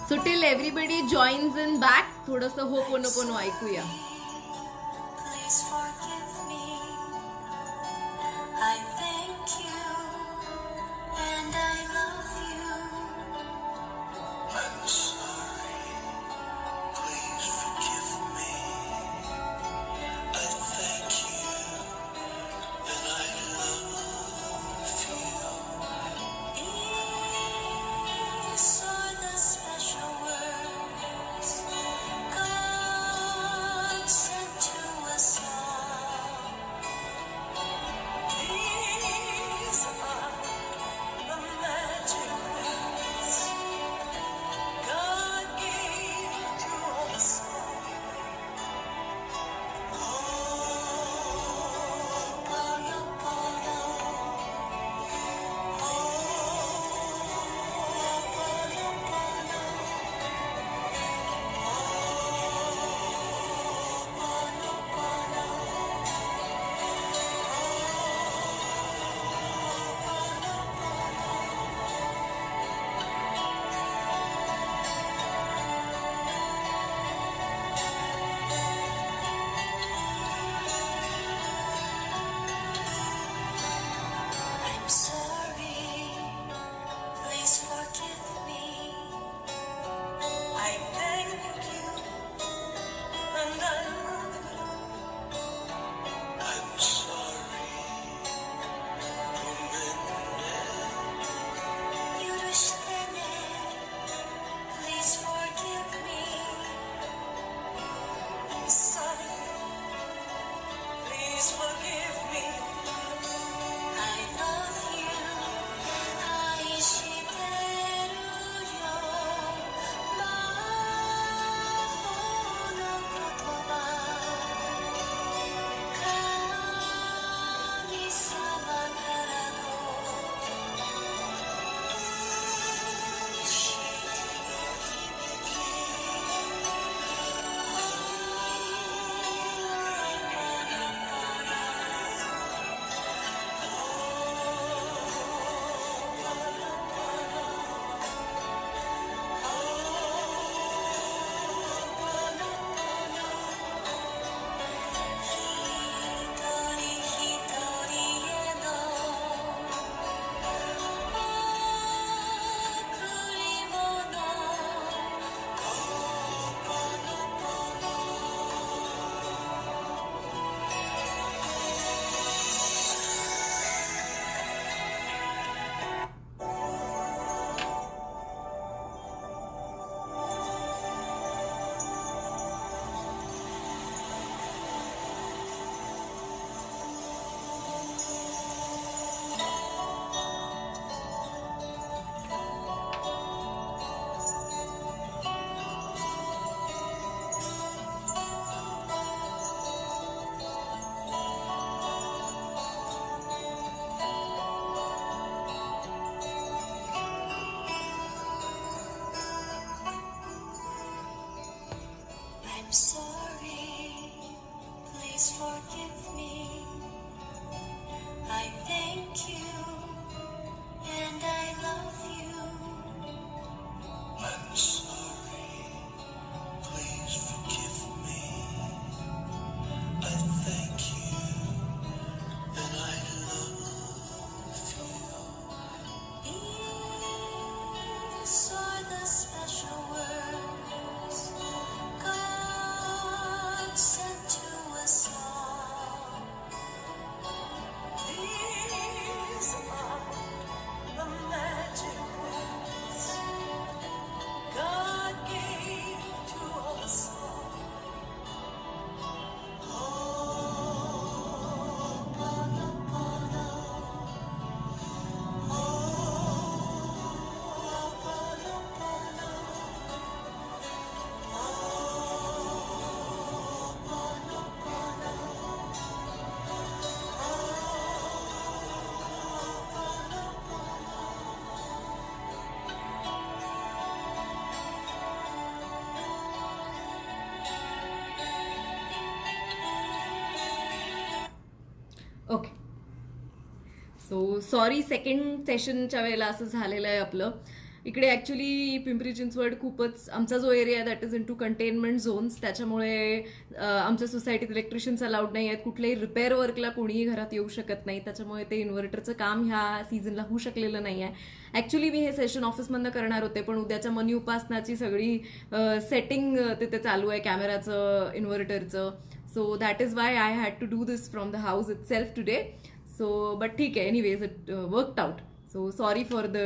So till everybody joins in back थोडंसं हो पोनो पोनो ऐकूया. Please forgive me. I thank you and I love you. I'm sorry. Please forgive me. I thank you and I love you. These are the special words God sent to us all. These are the magic words God gave to us all. Ho'oponopono, I'm sorry. Please forgive me. I thank you and I love you. I'm sorry. Please forgive me. I'm sorry. Please forgive me. I love you. 아이시대로 마음의言葉 I'm sorry. Please forgive me. I thank you and I love you. I'm sorry. Please forgive me. I thank you and I love you. These are the special words God sent to us all. These are the magic words God gave to us all. Ho'oponopono, ho'oponopono, okay. So sorry second सेशनच्या वेळेला असं झालेलं आहे आपलं. इकडे actually Pimpri Chinchwad खूपच आमचा जो area that is into containment zones, त्याच्यामुळे आमच्या सोसायटीत इलेक्ट्रिशियन्स अलाउड नाही आहेत. कुठल्याही रिपेअर वर्कला कोणीही घरात येऊ शकत नाही. त्याच्यामुळे ते इन्व्हर्टरचं काम ह्या सीझनला होऊ शकलेलं नाही आहे. ॲक्च्युली मी हे सेशन ऑफिसमधनं करणार होते, पण उद्याच्या मनी उपासनाची सगळी सेटिंग तिथे चालू आहे कॅमेराचं, इन्व्हर्टरचं. So that is why I had to do this from the house itself today. So but ठीक आहे, anyways it worked out. So sorry for the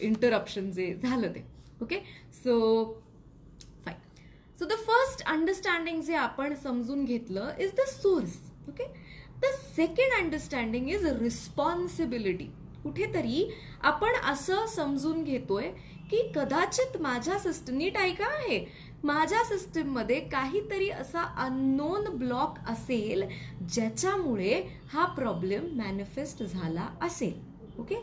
interruption जे झालं ते. Okay, so fine. So the first understanding जे आपण समजून घेतलं is the source. Okay, the second understanding is responsibility. कुठेतरी आपण असं समजून घेतोय की कदाचित माझ्या सिस्टम, नीट ऐका आहे, माझ्या सिस्टीममध्ये काहीतरी असा अननोन ब्लॉक असेल ज्याच्यामुळे हा प्रॉब्लेम मॅनिफेस्ट झाला असेल. ओके,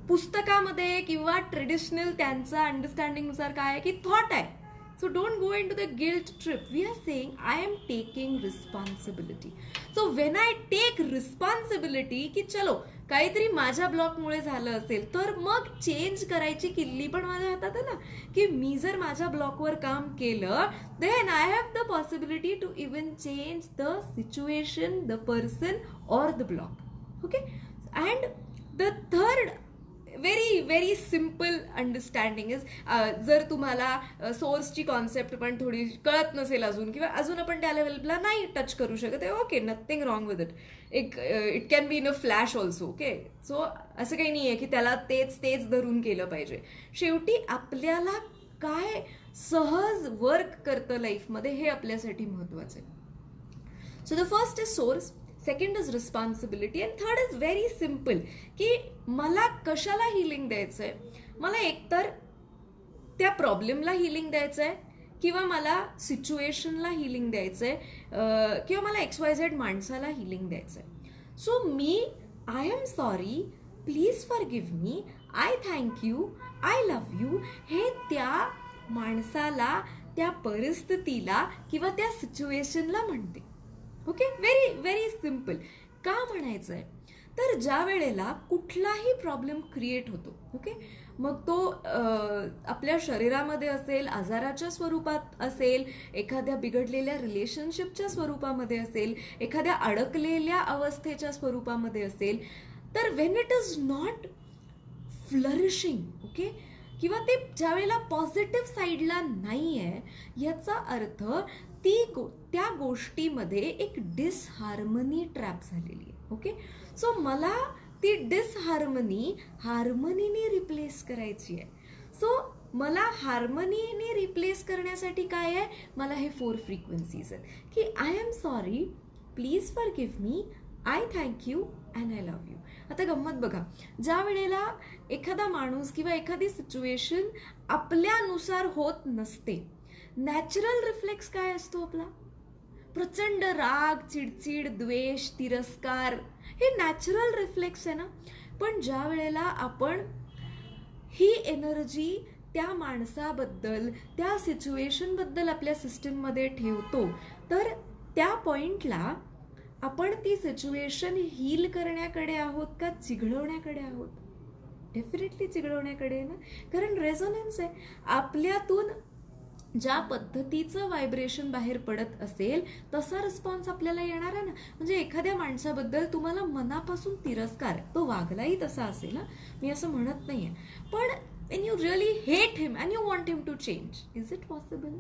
पुस्तकामध्ये किंवा ट्रेडिशनल त्यांचा अंडरस्टँडिंगनुसार काय आहे की थॉट आहे. So don't go into the guilt trip. We are saying I am taking responsibility. So when I take responsibility की चलो काहीतरी माझ्या ब्लॉकमुळे झालं असेल, तर मग चेंज करायची किल्ली पण माझ्या हातात आहे ना, की मी जर माझ्या ब्लॉकवर काम केलं then I have the possibility to even change the situation, the person or the block. Okay, and the third very very simple understanding is, जर तुम्हाला सोर्सची कॉन्सेप्ट पण थोडी कळत नसेल अजून, किंवा अजून आपण त्या लेवलला नाही टच करू शकत आहे, okay, nothing wrong with it. It can be in a flash also. Okay, so असं काही नाही आहे की त्याला तेच धरून केलं पाहिजे. शेवटी आपल्याला काय सहज वर्क करतं लाईफमध्ये हे आपल्यासाठी महत्वाचं आहे. So the first is source, second is responsibility, and third is very simple की मला कशाला हिलिंग द्यायचं आहे. मला एकतर त्या प्रॉब्लेमला हिलिंग द्यायचं आहे, किंवा मला सिच्युएशनला हिलिंग द्यायचं आहे, किंवा मला XYZ माणसाला हिलिंग द्यायचं आहे. So me I am sorry, please forgive me, I thank you, I love you हे त्या माणसाला, त्या परिस्थितीला किंवा त्या सिच्युएशनला म्हणते. Okay, very very simple. का म्हणायचं आहे, तर ज्या वेळेला कुठलाही प्रॉब्लेम क्रिएट होतो, ओके, मग तो आपल्या शरीरामध्ये असेल, आजाराच्या स्वरूपात असेल, एखाद्या बिघडलेल्या रिलेशनशिपच्या स्वरूपामध्ये असेल, एखाद्या अडकलेल्या अवस्थेच्या स्वरूपामध्ये असेल, तर Wien it is not flourishing, okay, किंवा ते ज्या वेळेला पॉझिटिव्ह साईडला नाही आहे, याचा अर्थ त्या गोष्टीमध्ये एक डिसहार्मनी ट्रॅप झालेली आहे. ओके, सो मला ती डिसहार्मनी हार्मनीने रिप्लेस करायची आहे. सो मला हार्मनीने रिप्लेस करण्यासाठी काय आहे, मला हे 4 फ्रिक्वेन्सीज आहेत की I am sorry, please forgive me, I thank you and I love you. आता गंमत बघा, ज्या वेळेला एखादा माणूस किंवा एखादी सिच्युएशन आपल्यानुसार होत नसते, नॅचरल रिफ्लेक्स काय असतो आपला, प्रचंड राग, चिडचिड, द्वेष, तिरस्कार, हे नॅचरल रिफ्लेक्स आहे ना. पण ज्या वेळेला आपण ही एनर्जी त्या माणसाबद्दल, त्या सिच्युएशनबद्दल आपल्या सिस्टीममध्ये ठेवतो, तर त्या पॉइंटला आपण ती सिच्युएशन हील करण्याकडे आहोत का चिघळवण्याकडे आहोत? डेफिनेटली चिघळवण्याकडे आहे ना, कारण रेझोनन्स आहे. आपल्यातून ज्या पद्धतीचं व्हायब्रेशन बाहेर पडत असेल तसा रिस्पॉन्स आपल्याला येणार आहे ना. म्हणजे एखाद्या माणसाबद्दल तुम्हाला मनापासून तिरस्कार, तो वागलाही तसा असेल ना, मी असं म्हणत नाहीये, पण when you really hate him and you want him to change, is it possible?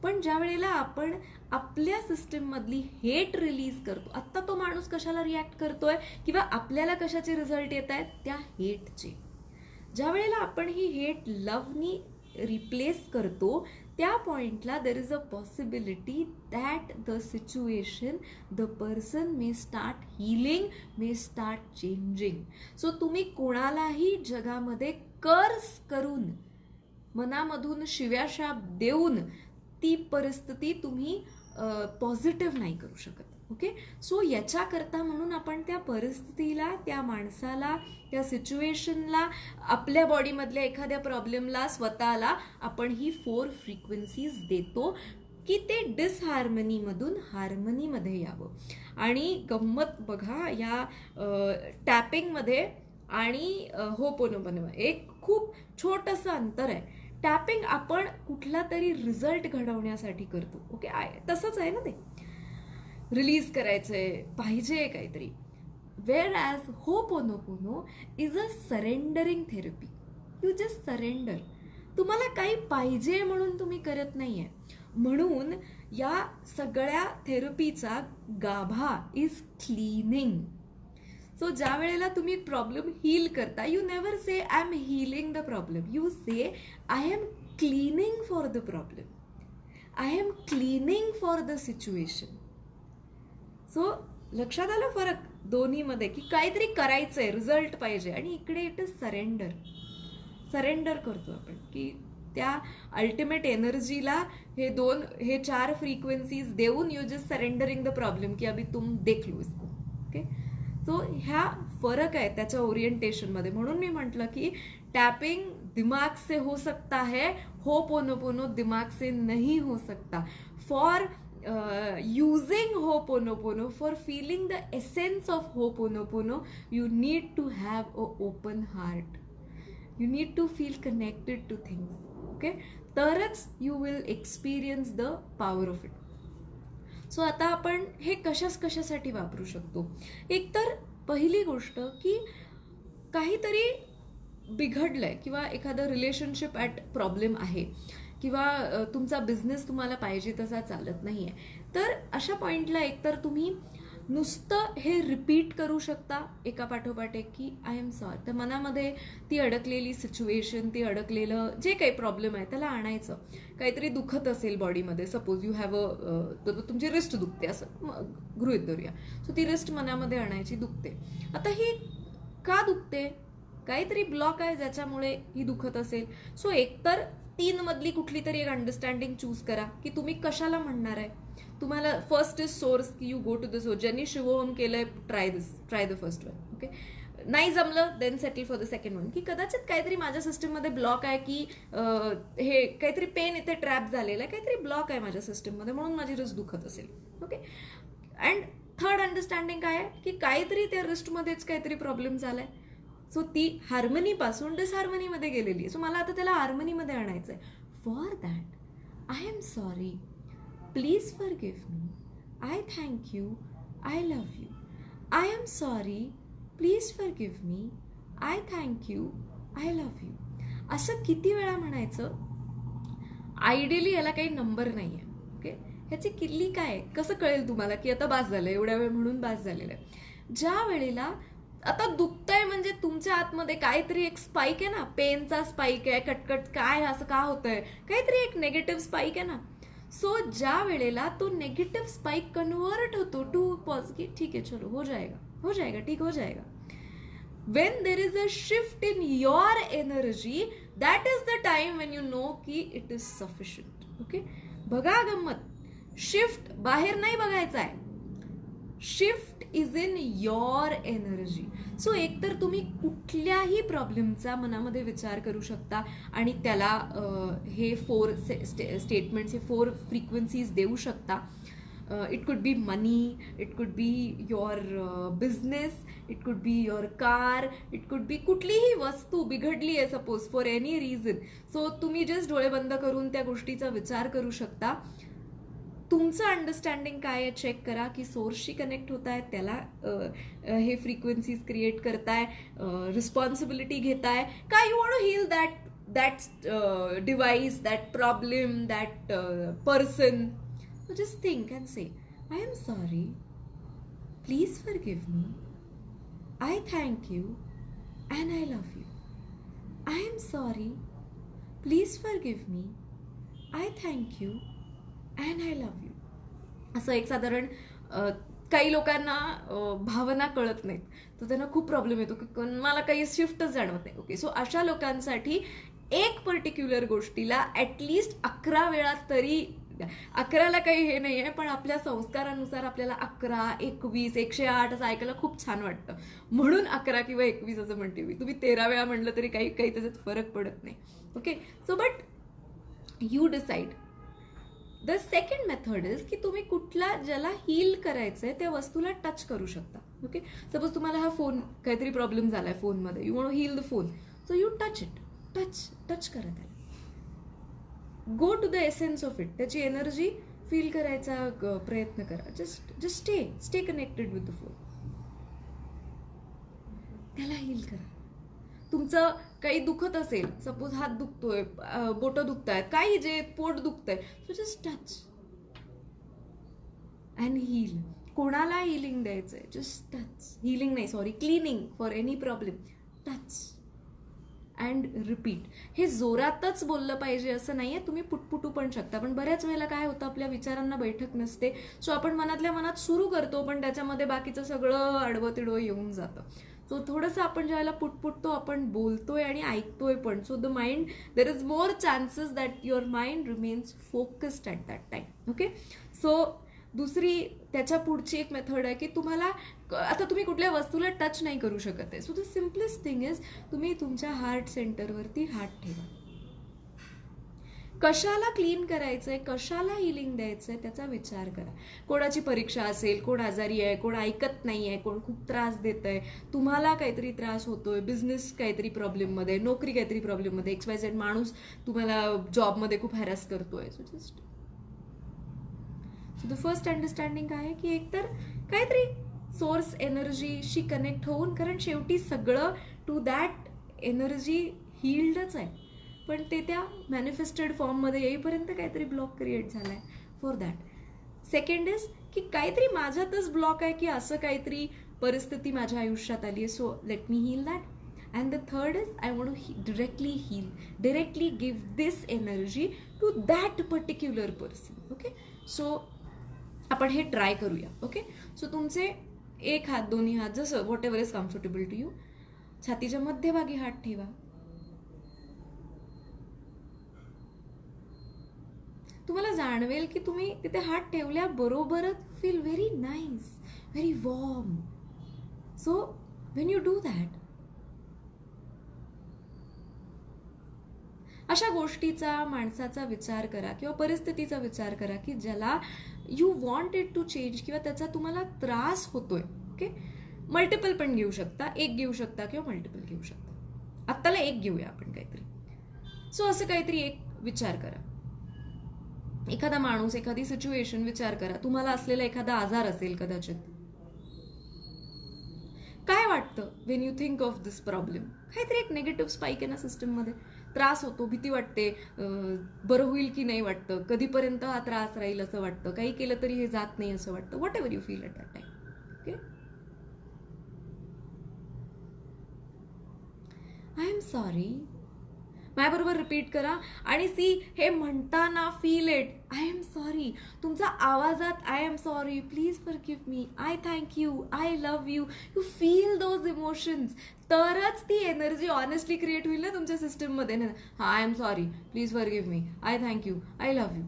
पण ज्या वेळेला आपण आपल्या सिस्टीम मधली हेट रिलीज करतो, आता तो माणूस कशाला रिॲक्ट करतोय किंवा आपल्याला कशाचे रिझल्ट येत आहेत, त्या हेटचे. ज्या वेळेला आपण ही हेट लव्हनी रिप्लेस करतो, त्या पॉइंटला देर is a possibility that the situation, the person may start healing, may start changing. So तुम्ही कोणालाही जगामध्ये कर्स करून, मनामधून शिव्याशाप देऊन ती परिस्थिती तुम्ही पॉझिटिव्ह नाही करू शकत. ओके, सो याच्याकरता म्हणून आपण त्या परिस्थितीला, त्या माणसाला, त्या सिच्युएशनला, आपल्या बॉडीमधल्या एखाद्या प्रॉब्लेमला, स्वतःला आपण ही 4 फ्रिक्वेन्सीज देतो की ते डिसहार्मनीमधून हार्मनीमध्ये यावं. आणि गंमत बघा, या टॅपिंगमध्ये आणि होपोनोपोनो एक खूप छोटंसं अंतर आहे. टॅपिंग आपण कुठला तरी रिझल्ट घडवण्यासाठी करतो. ओके, तसंच आहे ना ते, रिलीज करायचंय, पाहिजे काहीतरी. Wear as ho'oponopono is a surrendering therapy. You just surrender. तुम्हाला काही पाहिजे म्हणून तुम्ही करत नाहीये. म्हणून या सगळ्या थेरपीचा गाभा इज क्लीनिंग. सो ज्या वेळेला तुम्ही प्रॉब्लेम हील करता, you never say I am healing the problem. You say I am cleaning for the problem. I am cleaning for the situation. So लक्षात आलं फरक दोन्हीमध्ये, की काहीतरी करायचंय, रिझल्ट पाहिजे, आणि इकडे इट इज सरेंडर. सरेंडर करतो आपण, की त्या अल्टिमेट एनर्जीला हे 4 फ्रिक्वेन्सीज देऊन you just surrendering the problem, की अभी तुम देख लो इसको. ओके, सो ह्या फरक आहे त्याच्या ओरिएंटेशनमध्ये. म्हणून मी म्हटलं की टैपिंग दिमाग से हो सकता है, होपोनोपोनो दिमाग से नहीं हो सकता. For using Ho'oponopono, for feeling the essence of Ho'oponopono, you need to have an open heart. You need to feel connected to things. Okay, तरच you will experience the power of it. So आता आपण हे कशासाठी वापरू शकतो. एक तर पहिली गोष्ट की काहीतरी बिघडलंय, किंवा एखादं रिलेशनशिप ॲट प्रॉब्लेम आहे, किंवा तुमचा बिझनेस तुम्हाला पाहिजे तसा चालत नाहीये, तर अशा पॉइंटला एकतर तुम्ही नुसतं हे रिपीट करू शकता एका पाठोपाठ एक, की आय एम सॉरी. तर मनामध्ये ती अडकलेली सिच्युएशन, ती अडकलेलं जे काही प्रॉब्लेम आहे त्याला आणायचं. काहीतरी दुखत असेल बॉडीमध्ये, सपोज यू हॅव तुमची रिस्ट दुखते असं गृहीत धरूया. सो ती रिस्ट मनामध्ये आणायची, दुखते. आता ही का दुखते, काहीतरी ब्लॉक आहे ज्याच्यामुळे ही दुखत असेल. सो एकतर 3 मधली कुठली तरी एक अंडरस्टँडिंग चूज करा की तुम्ही कशाला म्हणणार आहे. तुम्हाला फर्स्ट इज सोर्स, की you go to the source. ज्यांनी शिवोहम केलंय, try the first one. Okay, नाही जमलं then settle for the second one, की कदाचित काहीतरी माझ्या सिस्टममध्ये ब्लॉक आहे, की हे काहीतरी पेन इथे ट्रॅप झालेला आहे, काहीतरी ब्लॉक आहे माझ्या सिस्टममध्ये, म्हणून माझी रिस्ट दुखत असेल. ओके, अँड थर्ड अंडरस्टँडिंग काय आहे, की काहीतरी त्या रिस्टमध्येच काहीतरी प्रॉब्लेम झालाय. सो ती हार्मनीपासून डिसहार्मनीमध्ये गेलेली आहे. सो मला आता त्याला हार्मनीमध्ये आणायचं आहे. For that I am sorry, please forgive me, I thank you, I love you. I am sorry, please forgive me, I thank you, I love you. असं किती वेळा म्हणायचं. आयडियली याला काही नंबर नाही आहे. ओके, ह्याची किल्ली काय आहे, कसं कळेल तुम्हाला की आता बास झालं, एवढ्या वेळ म्हणून बास झालेलं आहे. ज्या वेळेला आता दुखतंय म्हणजे तुमच्या आतमध्ये काहीतरी एक स्पाइक आहे ना, पेनचा स्पाइक आहे, कटकट काय असं का होतंय, काहीतरी एक नेगेटिव्ह स्पाइक आहे ना. सो ज्या वेळेला तो नेगेटिव्ह स्पाइक कन्वर्ट होतो टू पॉझिटिव्ह, ठीक आहे चलो हो जाएगा, ठीक हो जाएगा. when there is a shift in your energy, that is the time when you know की it is sufficient. ओके, बघा गंमत, शिफ्ट बाहेर नाही बघायचा आहे, shift is in your energy. So एकतर तुम्ही कुठल्याही प्रॉब्लेमचा मनामध्ये विचार करू शकता आणि त्याला हे 4 स्टेटमेंट्स, हे 4 फ्रिक्वेन्सीज देऊ शकता. It could be money, it could be your business, it could be your car, it could be कुठलीही वस्तू बिघडली आहे suppose for any reason. So तुम्ही जस्ट डोळे बंद करून त्या गोष्टीचा विचार करू शकता. तुमचं अंडरस्टँडिंग काय आहे चेक करा, की सोर्सशी कनेक्ट होत आहे, त्याला हे फ्रिक्वेन्सीज क्रिएट करताय, रिस्पॉन्सिबिलिटी घेताय का, you want to heal that device, that problem, that person. So just think and say, I am sorry, please forgive me, I thank you and I love you. I am sorry, please forgive me, I thank you and I love you. असं एक साधारण काही लोकांना भावना कळत नाहीत, तर त्यांना खूप प्रॉब्लेम येतो की मला काही शिफ्टच जाणवत नाही. ओके, सो अशा लोकांसाठी एक पर्टिक्युलर गोष्टीला ॲटलिस्ट 11 वेळा तरी, 11ला काही हे नाही आहे, पण आपल्या संस्कारानुसार आपल्याला 11, 21, 108 असं ऐकायला खूप छान वाटतं, म्हणून 11 किंवा 21 असं म्हणते मी. तुम्ही 13 वेळा म्हणलं तरी काही त्याच्यात फरक पडत नाही. Okay, so but you decide the second method is की तुम्ही कुठला ज्याला हील करायचंय त्या वस्तूला टच करू शकता. ओके, सपोज तुम्हाला हा फोन काहीतरी प्रॉब्लेम झालाय फोनमध्ये, you want heal the phone, so you touch it, touch करा त्याला, go to the essence of it, त्याची एनर्जी फील करायचा प्रयत्न करा. Just stay connected with the phone, त्याला हील करा. तुमचं काही दुखत असेल, सपोज हात दुखतोय, बोटं दुखतायत, काही जे पोट दुखतंय, so just touch and heal. कोणाला हिलिंग द्यायचंय, जस्ट टच. हिलिंग नाही, sorry, cleaning for any problem, touch and repeat. हे जोरातच बोललं पाहिजे असं नाहीये, तुम्ही पुटपुटू पण शकता. पण बऱ्याच वेळेला काय होतं, आपल्या विचारांना बैठक नसते, सो आपण मनातल्या मनात सुरू करतो, पण त्याच्यामध्ये बाकीचं सगळं आडवं तिडवं येऊन जातं. सो थोडंसं आपण ज्यावेळेला पुटपुटतो, आपण बोलतोय आणि ऐकतोय पण. So the mind, there is more chances that your mind remains focused at that time. Okay, so दुसरी त्याच्या पुढची एक मेथड आहे की तुम्हाला आता तुम्ही कुठल्या वस्तूला टच नाही करू शकत आहे. So the simplest thing is तुम्ही तुमच्या हार्ट सेंटरवरती हात ठेवा. कशाला क्लीन करायचंय, कशाला हिलिंग द्यायचंय त्याचा विचार करा. कोणाची परीक्षा असेल, कोण आजारी आहे, कोण ऐकत नाही आहे, कोण खूप त्रास देत आहे, तुम्हाला काहीतरी त्रास होतोय, बिझनेस काहीतरी प्रॉब्लेममध्ये, नोकरी काहीतरी प्रॉब्लेममध्ये, XYZ माणूस तुम्हाला जॉबमध्ये खूप हॅरॅस करतोय. So just the first understanding काय आहे की एकतर काहीतरी सोर्स एनर्जीशी कनेक्ट होऊन, कारण शेवटी सगळं टू दॅट एनर्जी हील्डच आहे, पण ते त्या मॅनिफेस्टेड फॉर्ममध्ये येईपर्यंत काहीतरी ब्लॉक क्रिएट झाला आहे. For that. सेकंड इज की काहीतरी माझ्यातच ब्लॉक आहे की असं काहीतरी परिस्थिती माझ्या आयुष्यात आली आहे, so let me heal that. And the third is I want to directly heal, directly give this energy to that particular person. Okay, so आपण हे ट्राय करूया. ओके, सो तुमचे एक हात, दोन्ही हात, जसं whatever is comfortable to you, छातीच्या मध्यभागी हात ठेवा. तुम्हाला जाणवेल की तुम्ही तिथे हात ठेवल्याबरोबरच feel very nice, very warm. So when you do that, अशा गोष्टीचा, माणसाचा विचार करा किंवा परिस्थितीचा विचार करा की ज्याला you want it to change किंवा त्याचा तुम्हाला त्रास होतोय. ओके, मल्टिपल पण घेऊ शकता, एक घेऊ शकता किंवा मल्टिपल घेऊ शकता. आत्ताला एक घेऊया आपण काहीतरी. सो असं काहीतरी एक विचार करा. एखादा माणूस, एखादी सिच्युएशन विचार करा. तुम्हाला असलेला एखादा आजार असेल कदाचित. काय वाटतं Wien you think of this problem? काहीतरी एक निगेटिव्ह स्पाइक आहे ना सिस्टममध्ये, त्रास होतो, भीती वाटते, बरं होईल की नाही वाटतं, कधीपर्यंत हा त्रास राहील असं वाटतं, काही केलं तरी हे जात नाही असं वाटतं, what ever you feel at that time. Okay, I am sorry. माझ्याबरोबर रिपीट करा आणि सी, हे म्हणताना feel it. I am sorry. तुमचा आवाजात I am sorry, please forgive me, I thank you, I love you, you feel those emotions, तरच ती energy honestly create होईल ना तुमच्या सिस्टममध्ये. ना हां, I am sorry, please forgive me, I thank you, I love you.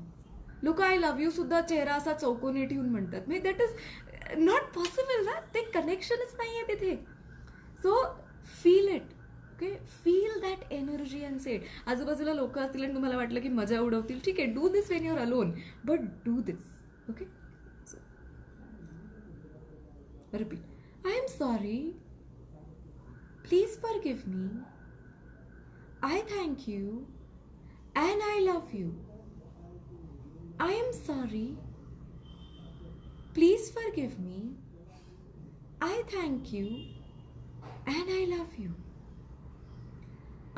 लोक I love you सुद्धा चेहरा असा चौकोनी ठेवून म्हणतात. म्हणजे दॅट इज नॉट पॉसिबल ना, ते कनेक्शनच नाही आहे तिथे. So feel it. Okay, feel that energy and say it. आजूबाजूला लोक असतील आणि तुम्हाला वाटलं की मजा उडवतील, ठीक आहे, do this Wien your alone, but do this. Okay, repeat. I am sorry, please forgive me, I thank you and I love you. I am sorry, please forgive me, I thank you and I love you.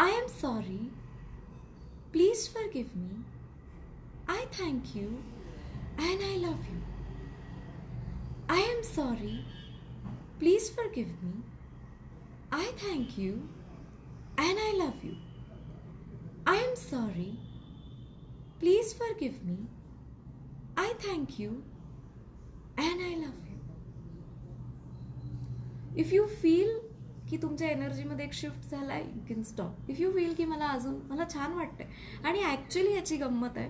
I am sorry. Please forgive me. I thank you and I love you. I am sorry. Please forgive me. I thank you and I love you. I am sorry. Please forgive me. I thank you and I love you. If you feel की तुमच्या एनर्जीमध्ये एक shift झाला, you can stop. If you feel की मला छान वाटतंय, आणि actually याची गंमत आहे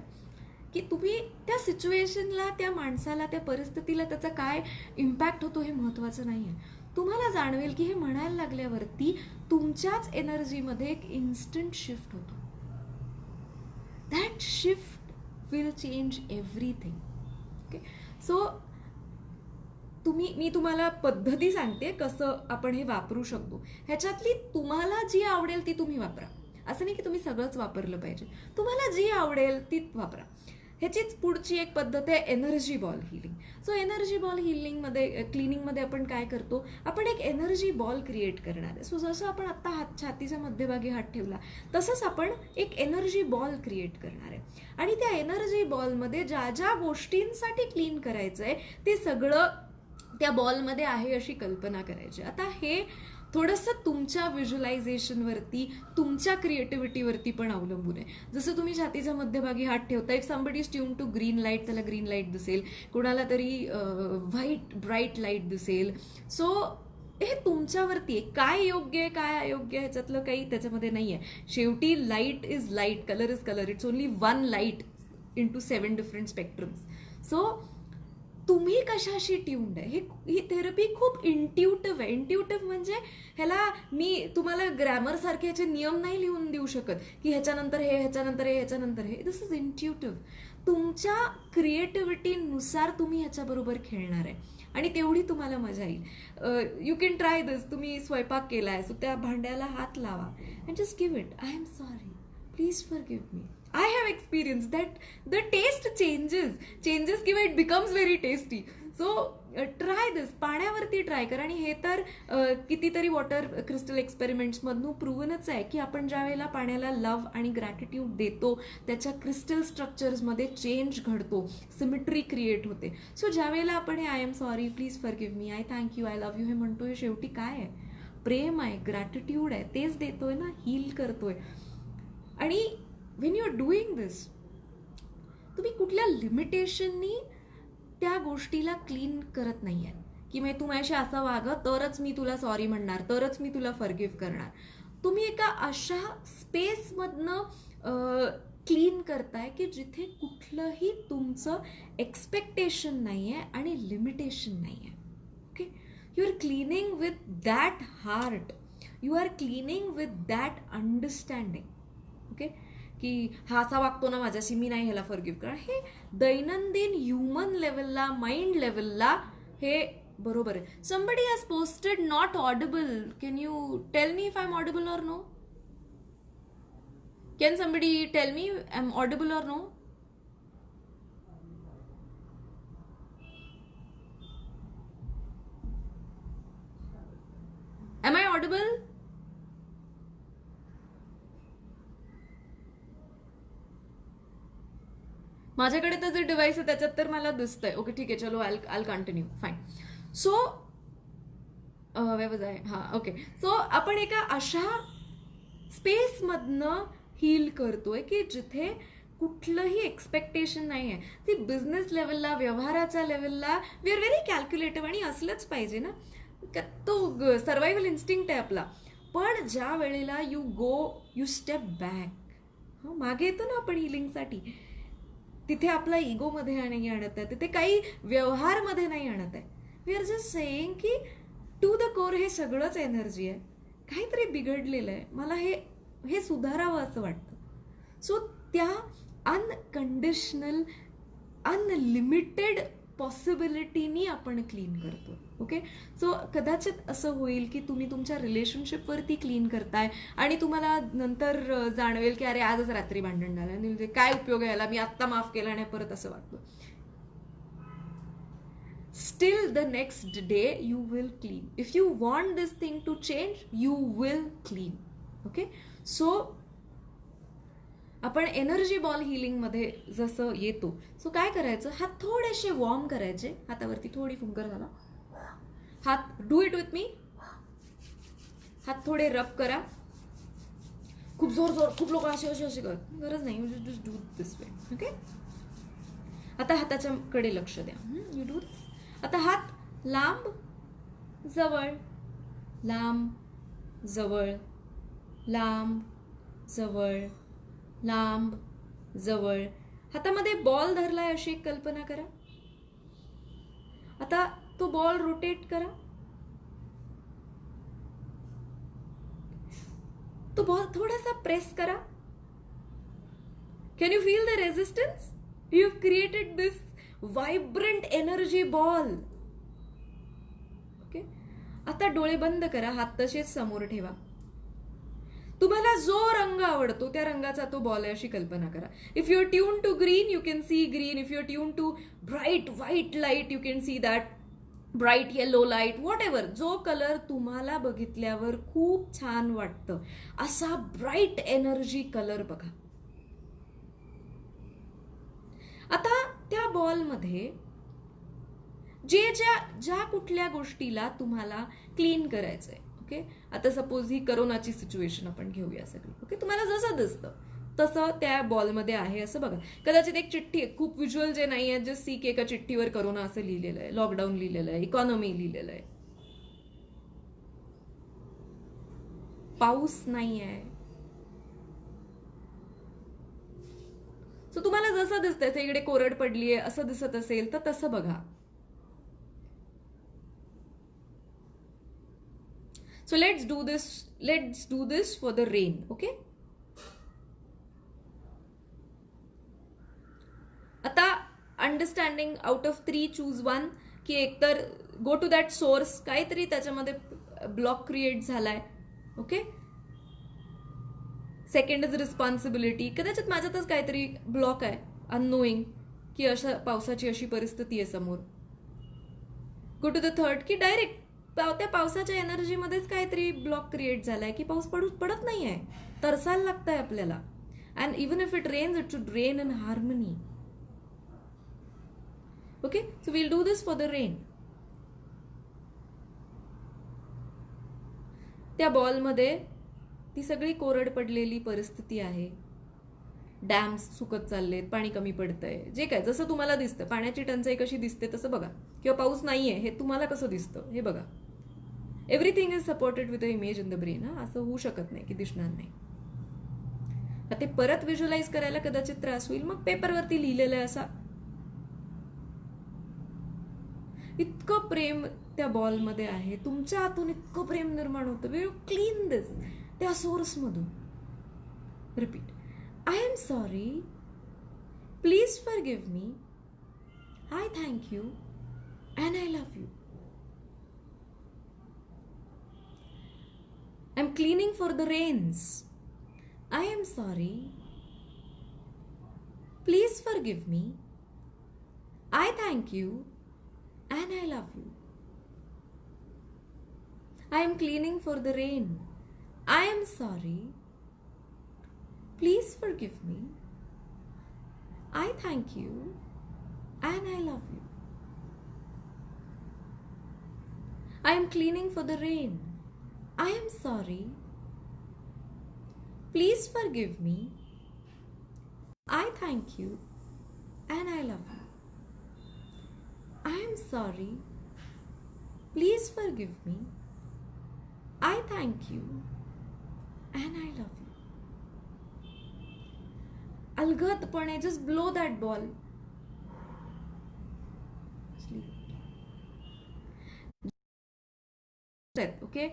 की तुम्ही त्या सिच्युएशनला, त्या माणसाला, त्या परिस्थितीला त्याचा काय इम्पॅक्ट होतो हे महत्त्वाचं नाही आहे. तुम्हाला जाणवेल की हे म्हणायला लागल्यावरती तुमच्याच एनर्जीमध्ये एक इन्स्टंट शिफ्ट होतो. That shift will change everything. Okay, so मी तुम्हाला पद्धती सांगते कसं आपण हे वापरू शकतो. ह्याच्यातली तुम्हाला जी आवडेल ती तुम्ही वापरा. असं नाही की तुम्ही सगळंच वापरलं पाहिजे, तुम्हाला जी आवडेल ती वापरा. ह्याचीच पुढची एक पद्धत आहे energy ball healing. So energy ball हिलिंगमध्ये क्लिनिंगमध्ये आपण काय करतो, आपण एक एनर्जी बॉल क्रिएट करणार आहे. सो जसं आपण आत्ता हात छातीच्या मध्यभागी हात ठेवला तसंच आपण एक एनर्जी बॉल क्रिएट करणार आहे. आणि त्या एनर्जी बॉलमध्ये ज्या ज्या गोष्टींसाठी क्लीन करायचं आहे ते सगळं त्या बॉलमध्ये आहे अशी कल्पना करायची. आता हे थोडंसं तुमच्या व्हिज्युअलायझेशनवरती, तुमच्या क्रिएटिव्हिटीवरती पण अवलंबून आहे. जसं तुम्ही छातीच्या मध्यभागी हात ठेवता, if somebody is tune to green light त्याला ग्रीन लाईट दिसेल, कोणाला तरी व्हाईट ब्राईट लाईट दिसेल. सो हे तुमच्यावरती आहे, काय योग्य आहे काय अयोग्य आहे ह्याच्यातलं काही त्याच्यामध्ये नाही आहे. शेवटी light is light, colour is colour, it's only one light into 7 different spectrums. So तुम्ही कशाशी ट्यून्ड आहे, ही थेरपी खूप इंट्युटिव्ह आहे. इंट्युटिव्ह म्हणजे ह्याला मी तुम्हाला ग्रॅमर सारखे ह्याचे नियम नाही लिहून देऊ शकत की ह्याच्यानंतर हे, ह्याच्यानंतर हे, ह्याच्यानंतर हे. दिस इज इंट्युटिव्ह. तुमच्या क्रिएटिव्हिटीनुसार तुम्ही ह्याच्याबरोबर खेळणार आहे आणि तेवढी तुम्हाला मजा येईल. यू कॅन ट्राय दिस. तुम्ही स्वयंपाक केलाय, सो त्या भांड्याला हात लावा and just give it, I am sorry, please forgive me. I have experienced that the taste changes किंवा it becomes very tasty. So try this. पाण्यावरती ट्राय करा. आणि हे तर कितीतरी वॉटर क्रिस्टल एक्सपेरिमेंट्समधून प्रूव्हनच आहे की आपण ज्या वेळेला पाण्याला लव्ह आणि ग्रॅटिट्यूड देतो त्याच्या क्रिस्टल स्ट्रक्चर्समध्ये चेंज घडतो, सिमेट्री क्रिएट होते. सो ज्या वेळेला आपण हे I am sorry, please forgive me, I thank you, I love you हे म्हणतो, हे शेवटी काय आहे, प्रेम आहे, ग्रॅटिट्यूड आहे, तेच देतोय ना, हील करतोय. आणि when you're doing this, तुम्ही कुठल्या लिमिटेशननी त्या गोष्टीला क्लीन करत नाहीये की मग तू माझ्याशी असं वागं तरच मी तुला सॉरी म्हणणार, तरच मी तुला फॉरगिव्ह करणार. तुम्ही एका अशा स्पेसमधनं क्लीन करताय की जिथे कुठलंही तुमचं एक्सपेक्टेशन नाहीये आणि लिमिटेशन नाहीये. Okay, you are cleaning with that heart, you are cleaning with that understanding. Okay, की हा असा वागतो ना माझ्याशी, मी नाही ह्याला फॉरगिव्ह करणार. हे दैनंदिन ह्युमन लेवलला, माइंड लेवलला हे बरोबर आहे. Somebody has posted not audible. Can you tell me if I am audible or no? Can somebody tell me I am audible or no? Am I audible? माझ्याकडे तर जे डिव्हाइस आहे त्याच्यात तर मला दिसतंय. ओके, ठीक आहे, चलो आल कंटिन्यू, फाईन. सो व्यवस्था आहे. हां, ओके. सो आपण एका अशा स्पेसमधनं हील करतोय की जिथे कुठलंही एक्सपेक्टेशन नाही आहे. ती बिझनेस लेवलला, व्यवहाराच्या लेवलला वी आर व्हेरी कॅल्क्युलेटिव्ह आणि असलंच पाहिजे ना, तो सर्वायवल इन्स्टिंक्ट आहे आपला. पण ज्या वेळेला यू स्टेप बॅक, मागे येतो ना आपण हिलिंगसाठी, तिथे आपला इगोमध्ये नाही आणत आहे, तिथे काही व्यवहारमध्ये नाही आणत आहे. वी आर जस्ट सेईंग की टू द कोर हे सगळंच एनर्जी आहे, काहीतरी बिघडलेलं आहे, मला हे सुधारावं असं वाटतं. सो त्या अनकंडिशनल, अनलिमिटेड पॉसिबिलिटीनी आपण क्लीन करतो. ओके, सो कदाचित असं होईल की तुम्ही तुमच्या रिलेशनशिपवरती क्लीन करताय आणि तुम्हाला नंतर जाणवेल की अरे आजच रात्री भांडण झालं आणि म्हणजे काय उपयोग आहे याला, मी आत्ता माफ केला आणि परत असं वाटतं. Still the next day you will clean. If you want this thing to change you will clean. Okay, so आपण एनर्जी बॉल हिलिंगमध्ये जसं येतो, सो काय करायचं, हात थोडेसे वॉर्म करायचे, हातावरती थोडी फुंकर घाला, हात, डू इट विथ मी, हात थोडे रब करा, खूप जोर, खूप लोक असे कर, गरज नाही, you just do this way. Okay, आता हाताच्या कडे लक्ष द्या. यू डू दिस. आता हात लांब जवळ, लांब जवळ, लांब जवळ, लांब जवळ. हातामध्ये बॉल धरलाय अशी एक कल्पना करा. आता तो बॉल रोटेट करा, तो बॉल थोडासा प्रेस करा. Can you feel the resistance? You've created this vibrant energy ball. Okay, आता डोळे बंद करा, हात तसेच समोर ठेवा. तुम्हाला जो रंग आवडतो त्या रंगाचा तो बॉल आहे अशी कल्पना करा. If you are tune to green you can see green. If you are tune to bright white light you can see that bright yellow light. Whatever, जो कलर तुम्हाला बघितल्यावर खूप छान वाटतं असा ब्राईट एनर्जी कलर बघा. आता त्या बॉलमध्ये ज्या कुठल्या गोष्टीला तुम्हाला क्लीन करायचंय. ओके, आता सपोज ही करोनाची सिच्युएशन आपण घेऊया सगळी. ओके, तुम्हाला जसं दिसतं तसं त्या बॉलमध्ये आहे असं बघा. कदाचित एक चिठ्ठी आहे, खूप व्हिज्युअल जे नाही आहे, जस्ट सी की एका चिठ्ठीवर करोना असं लिहिलेलं आहे, लॉकडाऊन लिहिलेलं आहे, इकॉनॉमी लिहिलेलं आहे, पाऊस नाही आहे. सो तुम्हाला जसं दिसतंय इकडे कोरड पडलीये असं दिसत असेल तर तसं बघा. So let's do this for the rain. Okay, आता अंडरस्टँडिंग आउट ऑफ 3 चूज 1 की एकतर गो टू दॅट सोर्स, काहीतरी त्याच्यामध्ये ब्लॉक क्रिएट झालाय. ओके, सेकंड इज रिस्पॉन्सिबिलिटी, कदाचित माझ्यातच काहीतरी ब्लॉक आहे अननोईंग की अशा पावसाची अशी परिस्थिती आहे समोर. गो टू द थर्ड की डायरेक्ट त्या पावसाच्या एनर्जीमध्येच काहीतरी ब्लॉक क्रिएट झालाय की पाऊस पडत नाहीये, तरसायला लागतंय आपल्याला. And even if it rains it should rain in harmony. Okay, so will do this for the rain. त्या बॉलमध्ये ती सगळी कोरड पडलेली परिस्थिती आहे. डॅम्स सुकत चाललेत, पाणी कमी पडतंय, जे काय जसं तुम्हाला दिसतं. पाण्याची टंचाई कशी दिसते तसं बघा, किंवा पाऊस नाहीये हे तुम्हाला कसं दिसतं हे बघा. Everything is supported with a image in the brain. असं होऊ शकत नाही की दिसणार नाही. ते परत व्हिज्युअलाइज करायला कदाचित त्रास होईल, मग पेपरवरती लिहिलेलं आहे असा. इतकं प्रेम त्या बॉलमध्ये आहे, तुमच्या हातून इतकं प्रेम निर्माण होतं. वी क्लीन दिस त्या सोर्स मधून. Repeat, I am sorry. Please forgive me. I thank you and I love you. I'm cleaning for the rains. I am sorry. Please forgive me. I thank you and I love you. I am cleaning for the rain. I am sorry. Please forgive me. I thank you and I love you. I am cleaning for the rain. I am sorry. Please forgive me. I thank you and I love you. I am sorry. Please forgive me. I thank you and I love you. अलगदपणे just blow that ball. Okay,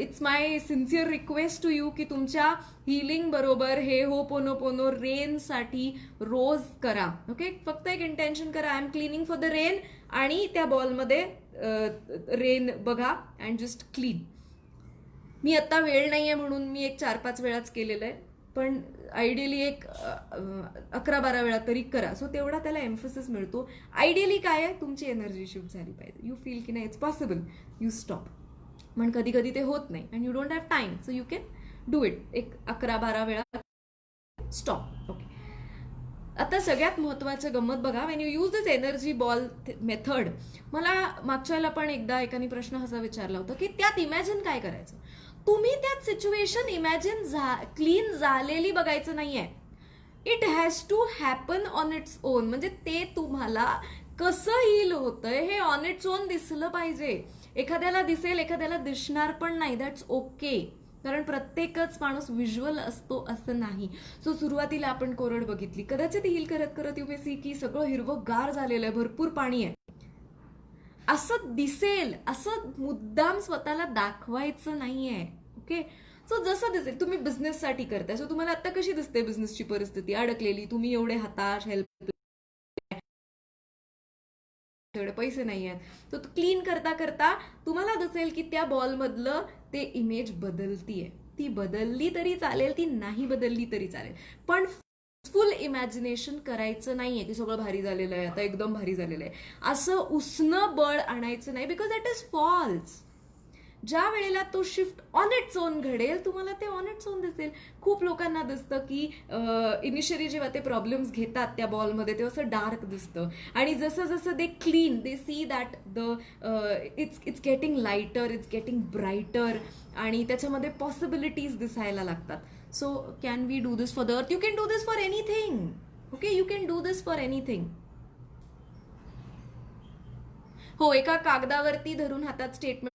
it's my sincere request to you की तुमच्या healing बरोबर हे ho'oponopono rain साठी रोज करा. Okay, फक्त एक intention करा, I am cleaning for the rain, आणि त्या बॉलमध्ये रेन बघा अँड जस्ट क्लीन. मी आता वेळ नाहीये म्हणून मी एक 4-5 वेळाच केलेलं आहे, पण आयडियली एक 11-12 वेळा तरी करा. सो तेवढा त्याला एम्फसिस मिळतो. आयडियली काय आहे, तुमची एनर्जी शिफ्ट झाली पाहिजे. यू फील की नाही इट्स पॉसिबल, यू स्टॉप. पण कधी कधी ते होत नाही and you don't have time, so you can do it. एक 11-12 वेळा स्टॉप. ओके, आता सगळ्यात महत्वाचं गंमत बघा, Wien you use this energy ball method. मला मागच्या वेळेला पण एकदा एकाने प्रश्न असा विचारला होता की त्यात इमॅजिन काय करायचं. तुम्ही त्यात सिच्युएशन इमॅजिन क्लीन झालेली बघायचं नाहीये. It has to happen on its own. म्हणजे ते तुम्हाला कसं हील होतंय हे ऑन इट्स ओन दिसलं पाहिजे. एखाद्याला दिसेल, एखाद्याला दिसणार पण नाही, दॅट्स ओके. कारण प्रत्येकच माणूस व्हिज्युअल असतो असं नाही. सो सुरुवातीला आपण कोरड बघितली, कदाचित हील करत करत यू मे सी की सगळं हिरवंगार झालेलं आहे, भरपूर पाणी आहे असं दिसेल. असं मुद्दाम स्वतःला दाखवायचं नाहीये. ओके, सो जसं दिसेल. तुम्ही बिझनेससाठी करताय, सो तुम्हाला आता कशी दिसते बिझनेसची परिस्थिती, अडकलेली, तुम्ही एवढे हताश, हेल्प माझ्याकडे पैसे नाही आहेत. तर क्लीन करता करता तुम्हाला दिसेल की त्या बॉलमधलं ते इमेज बदलतीये. ती बदलली तरी चालेल, ती नाही बदलली तरी चालेल, पण फुल इमॅजिनेशन करायचं नाहीये की सगळं भारी झालेलं आहे, आता एकदम भारी झालेलं आहे असं उसनं बळ आणायचं नाही, बिकॉज दॅट इज फॉल्स. ज्या वेळेला तो शिफ्ट ऑन इट्स ओन घडेल तुम्हाला ते ऑन इट्स ओन दिसेल. खूप लोकांना दिसतं की इनिशियली जेव्हा ते प्रॉब्लेम्स घेतात त्या बॉलमध्ये तेव्हा असं डार्क दिसतं, आणि जसं जसं they clean they see that it's getting lighter, it's getting brighter, आणि त्याच्यामध्ये पॉसिबिलिटीज दिसायला लागतात. So can we do this for the earth? You can do this for anything. Okay, you can do this for anything. हो, एका कागदावरती धरून हातात statement,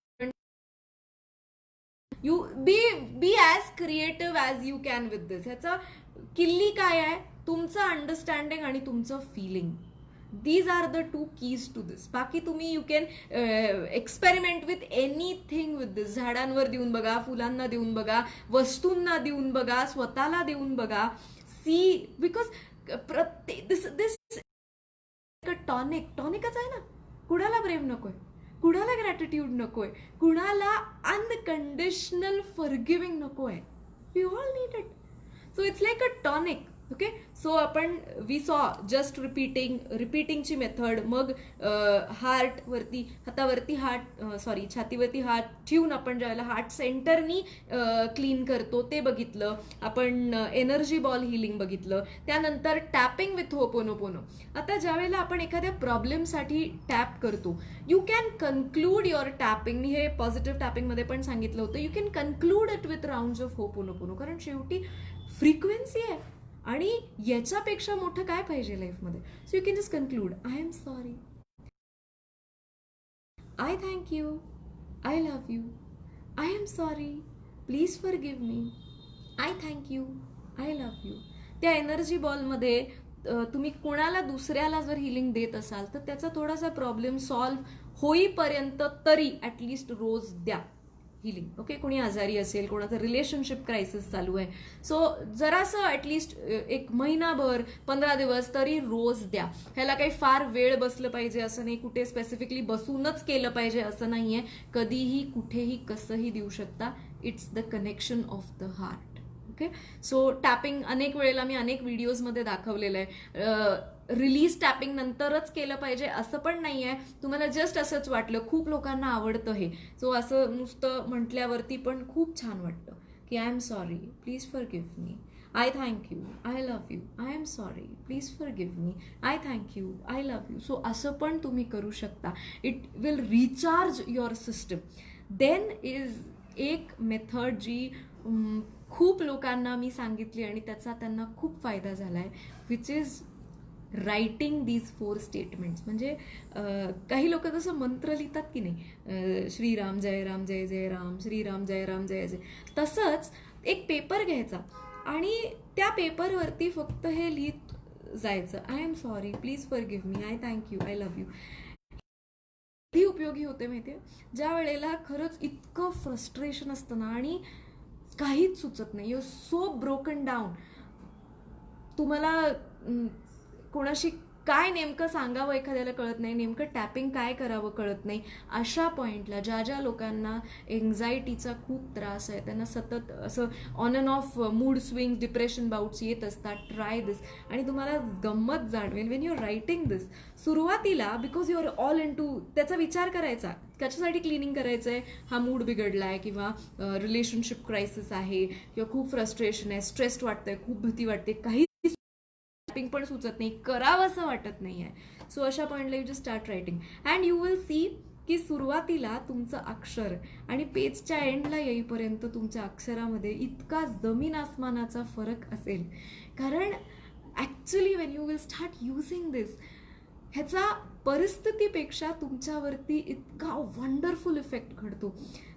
you be as creative as you can with this. ह्याचा किल्ली काय आहे? तुमचं अंडरस्टँडिंग आणि तुमचं feeling. These are the two keys to this. बाकी तुम्ही you can experiment with anything with this. झाडांवर देऊन बघा, फुलांना देऊन बघा, वस्तूंना देऊन बघा, स्वतःला देऊन बघा. सी, बिकॉज प्रत्येक दिस टॉनिकच आहे ना. कुणाला प्रेम नकोय, कुणाला ग्रॅटिट्यूड नकोय, कुणाला अनकंडिशनल फॉरगिव्हिंग नकोय. We all need it. So it's like a tonic. Okay, so आपण वी सॉ जस्ट रिपीटिंगची मेथड, मग हार्टवरती, हातावरती हार्ट, छातीवरती हात ठेवून आपण ज्यावेळेला हार्ट सेंटरनी क्लीन करतो ते बघितलं आपण. एनर्जी बॉल हिलिंग बघितलं. त्यानंतर टॅपिंग विथ होपोनोपोनो. आता ज्यावेळेला आपण एखाद्या प्रॉब्लेमसाठी टॅप करतो, you can conclude your tapping. मी हे पॉझिटिव्ह टॅपिंगमध्ये पण सांगितलं होतं. You can conclude it with rounds of ho'oponopono, कारण शेवटी फ्रिक्वेन्सी आहे, आणि याच्यापेक्षा मोठं काय पाहिजे लाईफमध्ये. So you can just conclude, I am sorry, I thank you, I love you, I am sorry, please forgive me, I thank you, I love you. त्या एनर्जी बॉलमध्ये तुम्ही कोणाला दुसऱ्याला जर हिलिंग देत असाल तर त्याचा थोडासा प्रॉब्लेम सॉल्व्ह होईपर्यंत तरी ॲटलिस्ट रोज द्या हिलिंग. ओके, कोणी आजारी असेल, कोणाचं रिलेशनशिप क्रायसिस चालू आहे, सो जरासं ॲटलिस्ट एक महिनाभर 15 दिवस तरी रोज द्या. ह्याला काही फार वेळ बसलं पाहिजे असं नाही, कुठे स्पेसिफिकली बसूनच केलं पाहिजे असं नाही आहे. कधीही कुठेही कसंही देऊ शकता. It's the connection of the heart. Okay, so tapping अनेक वेळेला मी अनेक व्हिडिओजमध्ये दाखवलेलं आहे. रिलीज टॅपिंग नंतरच केलं पाहिजे असं पण नाही आहे. तुम्हाला जस्ट असंच वाटलं, खूप लोकांना आवडतं हे, सो असं नुसतं म्हटल्यावरती पण खूप छान वाटतं की I am sorry, please forgive me, I thank you, I love you, I am sorry, please forgive me, I thank you, I love you. So असं पण तुम्ही करू शकता. It will recharge your system. Then is एक method जी खूप लोकांना मी सांगितली आणि त्याचा त्यांना खूप फायदा झाला आहे, which is writing these 4 statements. म्हणजे काही लोक जसं मंत्र लिहितात की नाही, श्रीराम जय राम जय जय राम, श्रीराम जय राम जय जय, तसंच एक पेपर घ्यायचा आणि त्या पेपरवरती फक्त हे लिहित जायचं, I am sorry, please forgive me, I thank you, I love you. ही उपयोगी होते माहिती आहे, ज्या वेळेला खरंच इतकं फ्रस्ट्रेशन असतं ना आणि काहीच सुचत नाही, यू सो ब्रोकन डाऊन, तुम्हाला कोणाशी काय नेमकं सांगावं एखाद्याला कळत नाही, नेमकं टॅपिंग काय करावं कळत नाही. अशा पॉईंटला ज्या लोकांना एन्झायटीचा खूप त्रास आहे, त्यांना सतत असं on and off mood swing, depression bouts येत असतात, ट्राय दिस. आणि तुम्हाला गंमत जाणवेल when you are writing this. सुरुवातीला because you are all into त्याचा विचार करायचा, त्याच्यासाठी क्लिनिंग करायचं आहे, हा मूड बिघडला आहे किंवा रिलेशनशिप क्रायसिस आहे किंवा खूप फ्रस्ट्रेशन आहे, स्ट्रेस्ड वाटतंय, खूप भीती वाटते, काही पण सुचत नाही, करावं असं वाटत नाही आहे. सो अशा पॉईंटला you just start writing and you will see की सुरुवातीला तुमचं अक्षर आणि पेजच्या एंडला येईपर्यंत तुमच्या अक्षरामध्ये इतका जमीन आसमानाचा फरक असेल. कारण actually when you will start using this, ह्याचा परिस्थितीपेक्षा तुमच्यावरती इतका वंडरफुल इफेक्ट घडतो.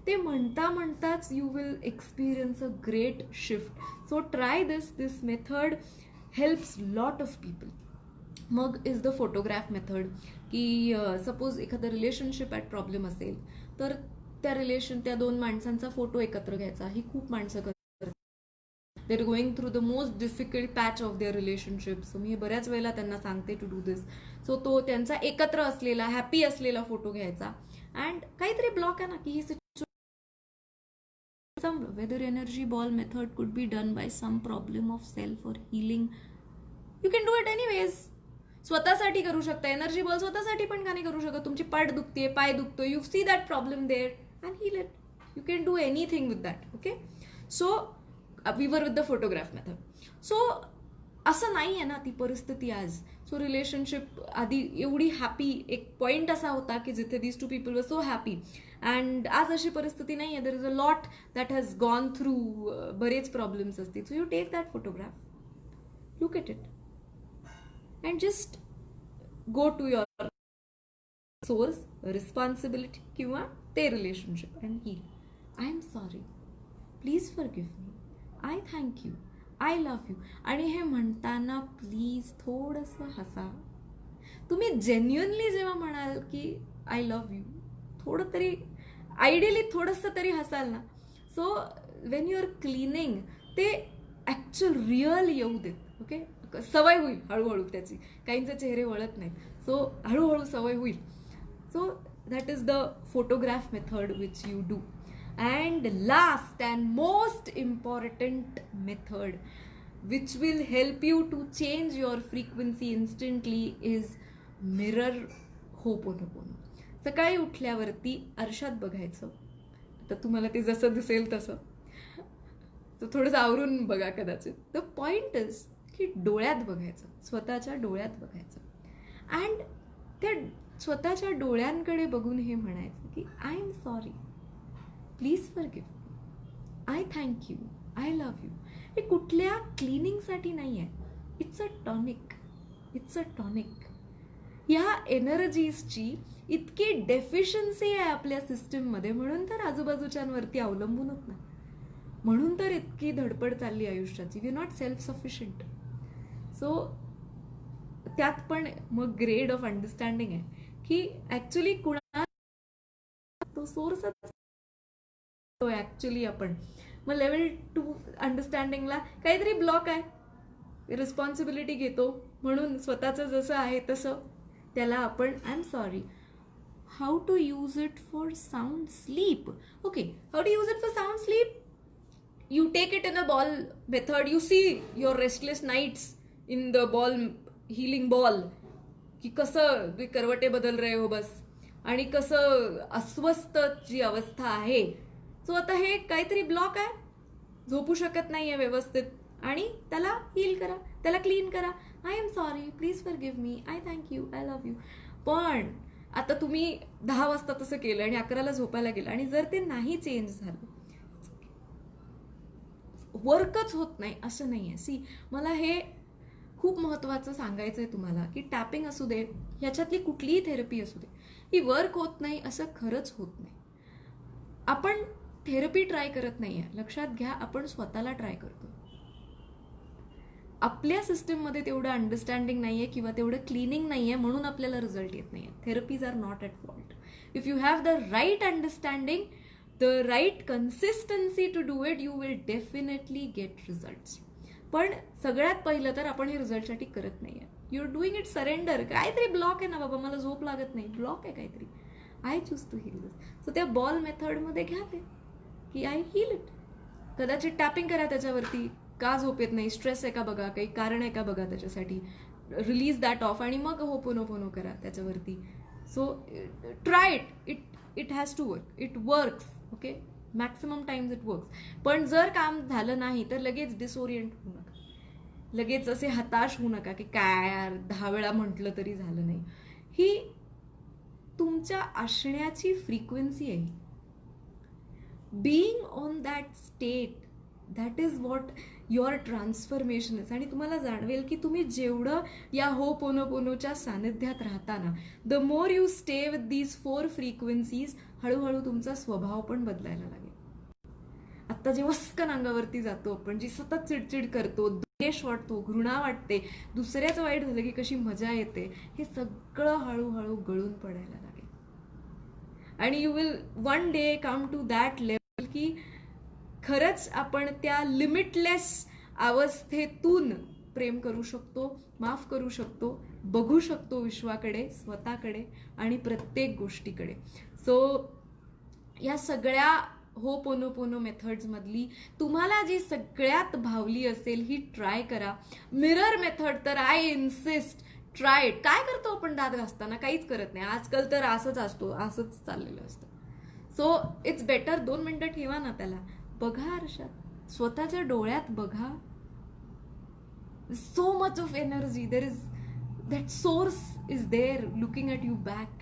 ते म्हणताच you will experience a great shift. So try this method helps lot of people. मग इज द फोटोग्राफ मेथड, की सपोज एखादं रिलेशनशिप ॲट प्रॉब्लेम असेल तर त्या 2 माणसांचा फोटो एकत्र घ्यायचा. ही खूप माणसं करतात. They are going through the most difficult patch of their relationship. So मी बऱ्याच वेळेला त्यांना सांगते टू डू दिस. सो तो त्यांचा एकत्र असलेला हॅपी असलेला फोटो घ्यायचा. अँड काहीतरी ब्लॉक आहे ना की ही some whether energy ball method could be done by some problem of self or healing, you can do it anyways. स्वतःसाठी करू शकता. एनर्जी बॉल स्वतःसाठी पण का नाही करू शकत? तुमची पाठ दुखते, पाय दुखतो, you see that problem there and heal it. You can do anything with that. Okay, so we were with the photograph method. So असं नाही आहे ना ती परिस्थिती आज. सो रिलेशनशिप आधी एवढी हॅपी, एक पॉईंट असा होता की जिथे these two people were so happy. And आज अशी परिस्थिती नाही आहे. There is a lot that has gone through. बरेच प्रॉब्लेम्स असतील. So you take that photograph, look at it and just go to your source, responsibility किंवा ते relationship and heal. I am sorry, please forgive me, I thank you, I love you. आणि हे म्हणताना please थोडंसं हसा. तुम्ही genuinely जेव्हा म्हणाल की आय लव्ह यू, थोडं तरी आयडियली थोडंसं तरी हसाल ना. So when you are cleaning ते ॲक्च्युअल रिअल येऊ देत. ओके, सवय होईल हळूहळू त्याची. काहींचे चेहरे वळत नाहीत. सो हळूहळू सवय होईल. So that is the photograph method which you do. And last and most important method which will help you to change your frequency instantly is mirror Ho'oponopono. सकाळी उठल्यावरती आरशात बघायचं. तर तुम्हाला ते जसं दिसेल तसं. तर थोडंसं आवरून बघा कदाचित. द पॉइंट इज की डोळ्यात बघायचं, स्वतःच्या डोळ्यात बघायचं. अँड त्या स्वतःच्या डोळ्यांकडे बघून हे म्हणायचं की I am sorry, please forgive me, I thank you, I love you. हे कुठल्या क्लिनिंगसाठी नाही आहे. It's a tonic. It's a tonic. ह्या एनर्जीजची इतकी डेफिशियन्सी आहे आपल्या सिस्टीममध्ये, म्हणून तर आजूबाजूच्यांवरती अवलंबून होत नाही. म्हणून तर इतकी धडपड चालली आयुष्याची. We are not self sufficient. So त्यात पण मग ग्रेड ऑफ अंडरस्टँडिंग आहे की ॲक्च्युली कुणा तो सोर्सच ॲक्च्युली आपण. मग लेवल 2 अंडरस्टँडिंगला काहीतरी ब्लॉक आहे. रिस्पॉन्सिबिलिटी घेतो म्हणून स्वतःचं जसं आहे तसं त्याला आपण I am sorry, how to use it for sound sleep. Okay, how to use it for sound sleep. You take it in a ball method. You see your restless nights in the ball healing ball, की कसं करवटे बदल रहे हो बस, आणि कसं अस्वस्थ जी अवस्था आहे. सो आता हे काहीतरी ब्लॉक आहे, झोपू शकत नाही आहे व्यवस्थित, आणि त्याला हील करा, त्याला क्लीन करा. I am sorry, please forgive me, I thank you, I love you. पण आता तुम्ही 10 वाजता तसं केलं आणि 11ला झोपायला गेलं, आणि जर ते नाही चेंज झालं, वर्कच होत नाही असं नाही आहे. सी, मला हे खूप महत्त्वाचं सांगायचं आहे तुम्हाला की टॅपिंग असू दे, ह्याच्यातली कुठलीही थेरपी असू दे, ही वर्क होत नाही असं खरंच होत नाही. आपण थेरपी ट्राय करत नाही आहे, लक्षात घ्या. आपण स्वतःला ट्राय करतो. आपल्या सिस्टीममध्ये तेवढं अंडरस्टँडिंग नाही आहे किंवा तेवढं क्लिनिंग नाही आहे, म्हणून आपल्याला रिझल्ट येत नाही आहे. Therapies are not at fault. If you have the right understanding, the right consistency to do it, you will definitely get results. पण सगळ्यात पहिलं तर आपण हे रिझल्टसाठी करत नाही आहे. You are doing it surrender. काहीतरी ब्लॉक आहे ना बाबा, मला झोप लागत नाही, ब्लॉक आहे काहीतरी, I choose to heal this. So त्या बॉल मेथडमध्ये घ्या ते की आय हील इट. कदाचित टॅपिंग करा त्याच्यावरती, का झोप येत नाही, स्ट्रेस आहे का बघा, काही कारण आहे का बघा त्याच्यासाठी, रिलीज दॅट ऑफ, आणि मग होपोनोपोनो करा त्याच्यावरती. So try it. It has to work. It works. Okay, maximum times it works. पण जर काम झालं नाही तर लगेच डिसओरिएंट होऊ नका, लगेच असे हताश होऊ नका की काय यार 10 वेळा म्हटलं तरी झालं नाही. ही तुमच्या असण्याची फ्रिक्वेन्सी आहे. Being on that state, that is what your transformation is. आणि तुम्हाला जाणवेल की तुम्ही जेवढं या होपोनोपोनोच्या सानिध्यात राहता ना, the more you stay with these 4 frequencies, हळूहळू तुमचा स्वभाव पण बदलायला लागेल. आत्ता जे वस्कन अंगावरती जातो आपण, जी सतत चिडचिड करतो, द्वेष वाटतो, घृणा वाटते, दुसऱ्याचं वाईट झालं की कशी मजा येते, हे सगळं हळूहळू गळून पडायला लागेल. आणि you will one day come to that level की खरंच आपण त्या लिमिटलेस अवस्थेतून प्रेम करू शकतो, माफ करू शकतो, बघू शकतो विश्वाकडे, स्वतःकडे आणि प्रत्येक गोष्टीकडे. सो या सगळ्या होपोनोपोनो मेथड्समधली तुम्हाला जी सगळ्यात भावली असेल ही ट्राय करा. मिरर मेथड तर आय इन्सिस्ट, ट्राय इट. काय करतो आपण दात घासताना? काहीच करत नाही. आजकाल तर असंच चाललेलं असतं. सो इट्स बेटर 2 मिनिटं ठेवा ना त्याला, बघा आरशात, स्वतःच्या डोळ्यात बघा. So much of energy, there is that source is there looking at you back.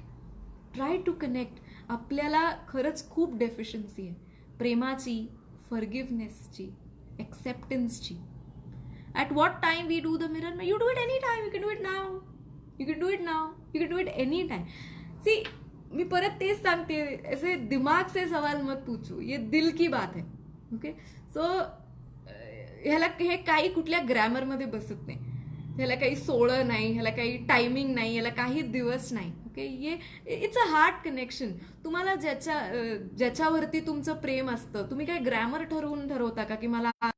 Try to connect. आपल्याला खरंच खूप डेफिशियन्सी आहे प्रेमाची, फॉरगिव्हनेसची, एक्सेप्टन्सची. At what time we do the mirror? You do it anytime. You can do it now. You can do it now. You can do it anytime. See, मी परत तेच सांगते, ऐसे दिमाग से सवाल मत पूछो, ये दिल की बात है. ओके, सो ह्याला हे काही कुठल्या ग्रॅमरमध्ये बसत नाही, ह्याला काही सोळं नाही, ह्याला काही टायमिंग नाही, ह्याला काही दिवस नाही. ओके, ये इट्स अ हार्ट कनेक्शन. तुम्हाला ज्याच्यावरती तुमचं प्रेम असतं, तुम्ही काय ग्रॅमर ठरवता का की मला 11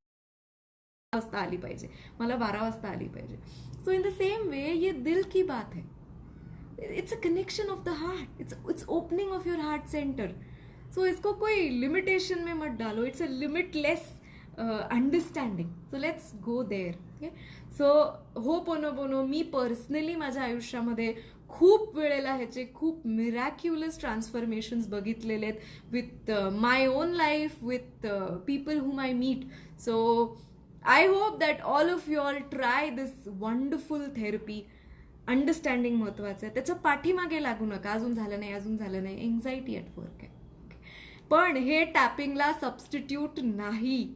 वाजता आली पाहिजे, मला 12 वाजता आली पाहिजे. So in the same way ये दिल की बात है. It's a connection of the heart, it's opening of your heart center. So इसको कोई लिमिटेशन में मत डालो. It's a limitless understanding. So let's go there. Okay, so ho'oponopono मी पर्सनली माझ्या आयुष्यामध्ये खूप वेळेला ह्याचे खूप मिरॅक्युलस ट्रान्सफॉर्मेशन्स बघितलेले आहेत, with my own life, with people whom I meet. So I hope that all of you all try this wonderful therapy. Understanding महत्वाचं आहे. त्याच्या पाठीमागे लागू नका, अजून झालं नाही. एन्झायटी ॲट वर्क आहे. पण हे टॅपिंगला सबस्टिट्यूट नाही,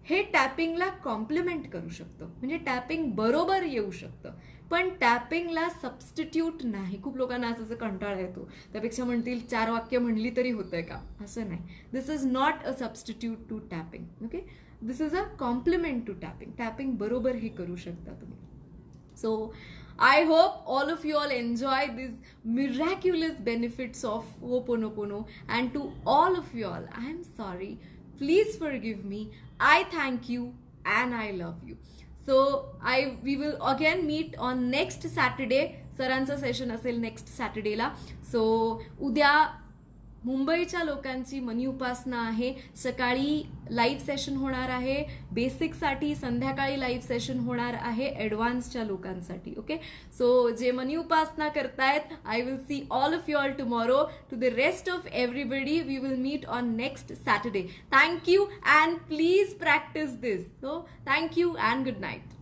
हे टॅपिंगला कॉम्प्लिमेंट करू शकतं. म्हणजे टॅपिंग बरोबर येऊ शकतं, पण टॅपिंगला सबस्टिट्यूट नाही. खूप लोकांना असं कंटाळा येतो, त्यापेक्षा म्हणतील 4 वाक्य म्हणली तरी होतंय का? असं नाही. This is not a substitute to tapping. Okay, this is a compliment to tapping. Tapping बरोबर हे करू शकता तुम्ही. So I hope all of you all enjoy these miraculous benefits of Ho'oponopono, and to all of you all, I am sorry, please forgive me, I thank you and I love you. So we will again meet on next Saturday. सरांचं session असेल next सॅटर्डेला. So उद्या मुंबईच्या लोकांची मनी उपासना आहे. सकाळी live session होणार आहे बेसिकसाठी, संध्याकाळी लाईव्ह सेशन होणार आहे ॲडव्हान्सच्या लोकांसाठी. ओके, सो जे मनी उपासना करतायत, I will see all of you all tomorrow. To the rest of everybody, we will meet on next Saturday. Thank you and please practice this. So thank you and good night.